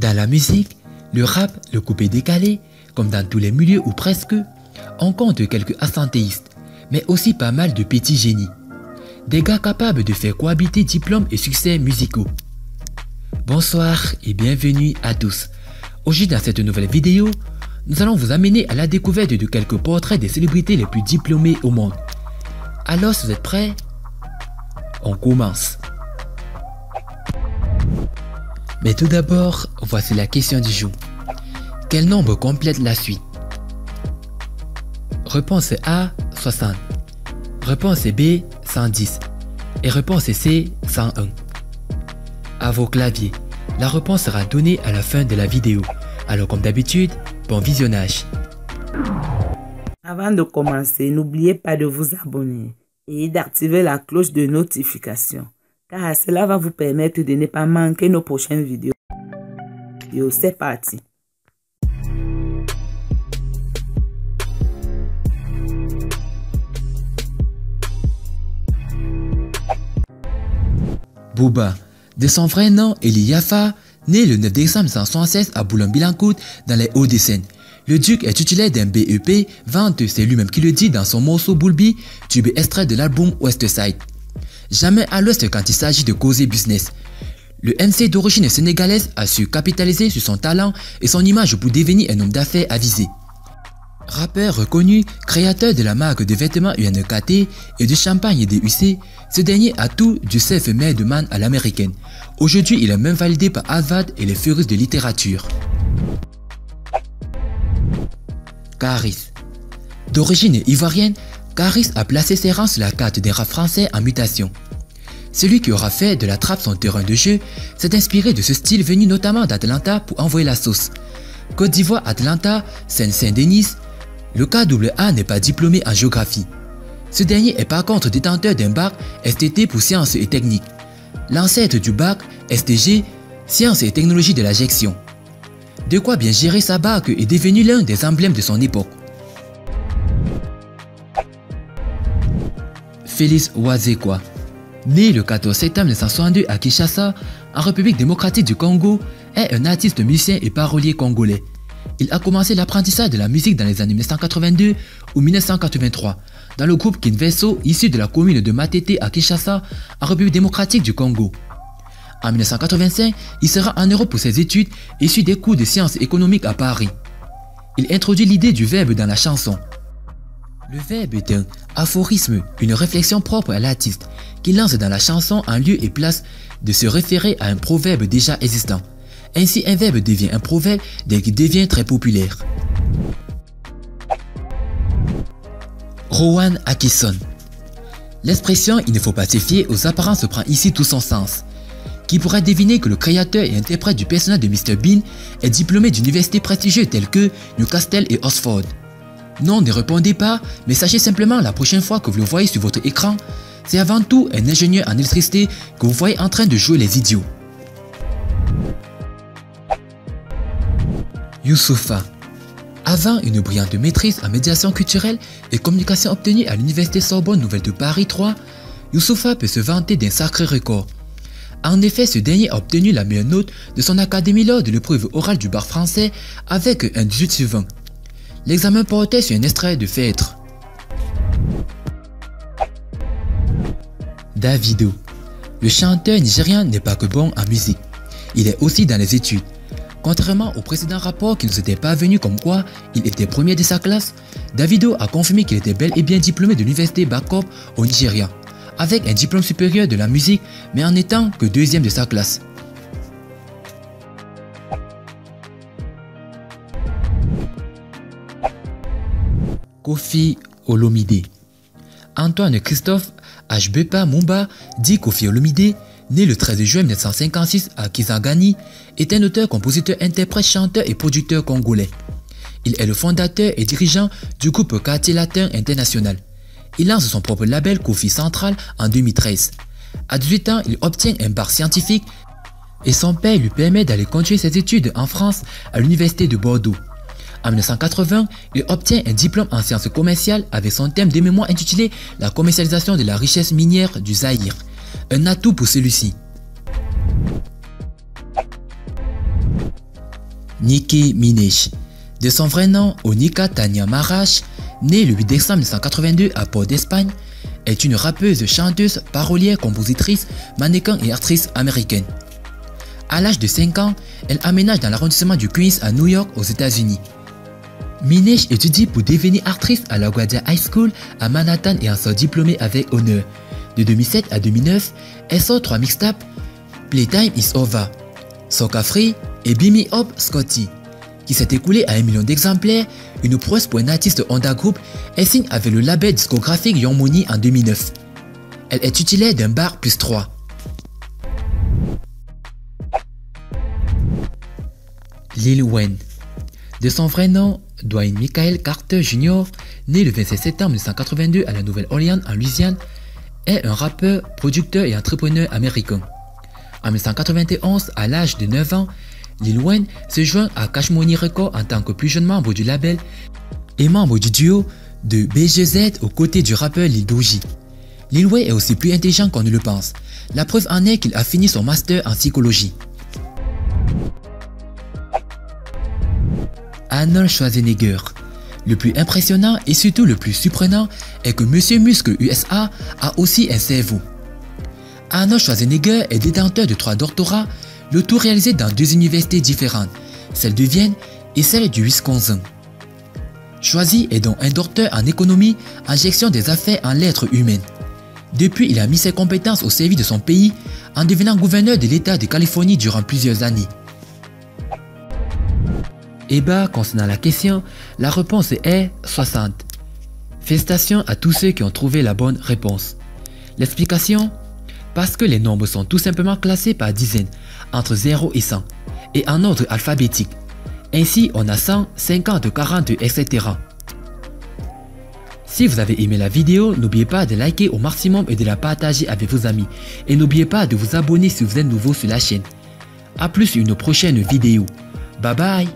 Dans la musique, le rap, le coupé décalé, comme dans tous les milieux ou presque, on compte quelques absentéistes, mais aussi pas mal de petits génies. Des gars capables de faire cohabiter diplômes et succès musicaux. Bonsoir et bienvenue à tous. Aujourd'hui dans cette nouvelle vidéo, nous allons vous amener à la découverte de quelques portraits des célébrités les plus diplômées au monde. Alors si vous êtes prêts, on commence. Mais tout d'abord, voici la question du jour. Quel nombre complète la suite? Réponse A, 60. Réponse B, 110. Et réponse C, 101. À vos claviers. La réponse sera donnée à la fin de la vidéo. Alors comme d'habitude, bon visionnage. Avant de commencer, n'oubliez pas de vous abonner et d'activer la cloche de notification, car cela va vous permettre de ne pas manquer nos prochaines vidéos. C'est parti. Booba, de son vrai nom Eli Yafa, né le 9 décembre 1976 à Boulogne-Billancourt dans les Hauts-de-Seine. Le duc est titulaire d'un BEP, vente, c'est lui-même qui le dit dans son morceau Boulby, tube extrait de l'album West Side. Jamais à l'ouest quand il s'agit de causer business. Le MC d'origine sénégalaise a su capitaliser sur son talent et son image pour devenir un homme d'affaires avisé. Rappeur reconnu, créateur de la marque de vêtements UNKT et de champagne DUC, ce dernier a tout du self-made man à l'américaine. Aujourd'hui, il est même validé par Harvard et les férus de littérature. Caris. D'origine ivoirienne, Caris a placé ses rangs sur la carte des rap français en mutation. Celui qui aura fait de la trappe son terrain de jeu s'est inspiré de ce style venu notamment d'Atlanta pour envoyer la sauce. Côte d'Ivoire, Atlanta, Seine-Saint-Denis, le KAA n'est pas diplômé en géographie. Ce dernier est par contre détenteur d'un bac STT pour sciences et techniques. L'ancêtre du bac STG, sciences et technologies de la gestion. De quoi bien gérer sa barque est devenu l'un des emblèmes de son époque. Félix Ouazekwa, né le 14 septembre 1962 à Kinshasa, en République démocratique du Congo, est un artiste musicien et parolier congolais. Il a commencé l'apprentissage de la musique dans les années 1982 ou 1983 dans le groupe Kinveso issu de la commune de Matete à Kinshasa, en République démocratique du Congo. En 1985, il sera en Europe pour ses études et suit des cours de sciences économiques à Paris. Il introduit l'idée du verbe dans la chanson. Le verbe est un aphorisme, une réflexion propre à l'artiste, qui lance dans la chanson en lieu et place de se référer à un proverbe déjà existant. Ainsi, un verbe devient un proverbe dès qu'il devient très populaire. Rowan Atkinson. L'expression « il ne faut pas se fier aux apparences » prend ici tout son sens. Qui pourrait deviner que le créateur et interprète du personnage de Mr Bean est diplômé d'universités prestigieuses telles que Newcastle et Oxford? Non, ne répondez pas, mais sachez simplement la prochaine fois que vous le voyez sur votre écran, c'est avant tout un ingénieur en électricité que vous voyez en train de jouer les idiots. Youssoupha. Avant une brillante maîtrise en médiation culturelle et communication obtenue à l'université Sorbonne Nouvelle de Paris 3, Youssoupha peut se vanter d'un sacré record. En effet, ce dernier a obtenu la meilleure note de son académie lors de l'épreuve orale du bac français avec un 18 sur 20. L'examen portait sur un extrait de Phèdre. Davido. Le chanteur nigérien n'est pas que bon en musique, il est aussi dans les études. Contrairement au précédent rapport qui nous était parvenu comme quoi il était premier de sa classe, Davido a confirmé qu'il était bel et bien diplômé de l'université Bacop au Nigeria, avec un diplôme supérieur de la musique mais en n'étant que deuxième de sa classe. Kofi Olomide. Antoine Christophe Hbepa Mumba, dit Kofi Olomide, né le 13 juin 1956 à Kisangani, est un auteur, compositeur, interprète, chanteur et producteur congolais. Il est le fondateur et dirigeant du groupe Quartier Latin International. Il lance son propre label Kofi Central en 2013. À 18 ans, il obtient un bac scientifique et son père lui permet d'aller continuer ses études en France à l'université de Bordeaux. En 1980, il obtient un diplôme en sciences commerciales avec son thème de mémoire intitulé « La commercialisation de la richesse minière du Zaïre », un atout pour celui-ci. Nicki Minaj. De son vrai nom, Onika Tanya Marach, née le 8 décembre 1982 à Port d'Espagne, est une rappeuse, chanteuse, parolière, compositrice, mannequin et actrice américaine. À l'âge de 5 ans, elle aménage dans l'arrondissement du Queens à New York aux États-Unis. Minaj étudie pour devenir actrice à la LaGuardia High School à Manhattan et en sort diplômée avec honneur. De 2007 à 2009, elle sort 3 mixtapes, Playtime is Over, Soca Free et Beam Me Up Scotty, qui s'est écoulé à 1 million d'exemplaires, une prouesse pour un artiste Honda Group. Elle signe avec le label discographique Young Money en 2009. Elle est titulaire d'un bar plus 3. Lil Wayne. De son vrai nom, Dwayne Michael Carter Jr., né le 27 septembre 1982 à la Nouvelle-Orléans en Louisiane, est un rappeur, producteur et entrepreneur américain. En 1991, à l'âge de 9 ans, Lil Wayne se joint à Cash Money Records en tant que plus jeune membre du label et membre du duo de BGZ aux côtés du rappeur Lil Doji. Lil Wayne est aussi plus intelligent qu'on ne le pense. La preuve en est qu'il a fini son master en psychologie. Arnold Schwarzenegger. Le plus impressionnant et surtout le plus surprenant est que Monsieur Muscle USA a aussi un cerveau. Arnold Schwarzenegger est détenteur de 3 doctorats, le tout réalisé dans 2 universités différentes, celle de Vienne et celle du Wisconsin. Schwarzy est donc un docteur en économie, en gestion des affaires, en lettres humaines. Depuis, il a mis ses compétences au service de son pays en devenant gouverneur de l'État de Californie durant plusieurs années. Et concernant la question, la réponse est 60. Félicitations à tous ceux qui ont trouvé la bonne réponse. L'explication? Parce que les nombres sont tout simplement classés par dizaines, entre 0 et 100, et en ordre alphabétique. Ainsi, on a 100, 50, 40, etc. Si vous avez aimé la vidéo, n'oubliez pas de liker au maximum et de la partager avec vos amis. Et n'oubliez pas de vous abonner si vous êtes nouveau sur la chaîne. A plus sur une prochaine vidéo. Bye bye.